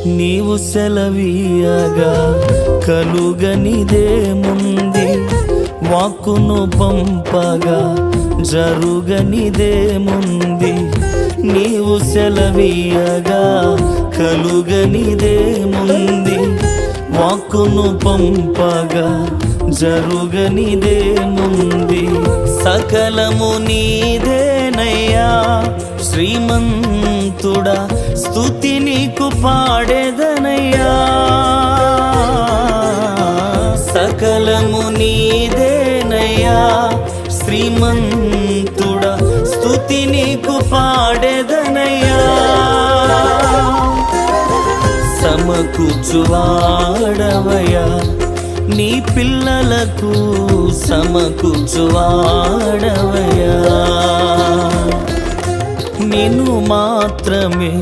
నీవు సెలవీయగా కలుగనిదేముంది, వాక్కును పంపగా జరుగనిదేముంది. నీవు సెలవీయగా కలుగనిదేముంది, వాక్కును పంపగా జరుగనిదేముంది. సకలము నీదేనయ్యా శ్రీమంతుడా, స్తుతి నీకు పాడేదనయ్యా. సకలము నీదేనయ్యా శ్రీమంతుడా, స్తుతి నీకు పాడేదనయ్యా. సమకూర్చువాడవయ్యా నీ పిల్లలకు, సమకూర్చువాడవయ్యా. నిన్ను మాత్రమే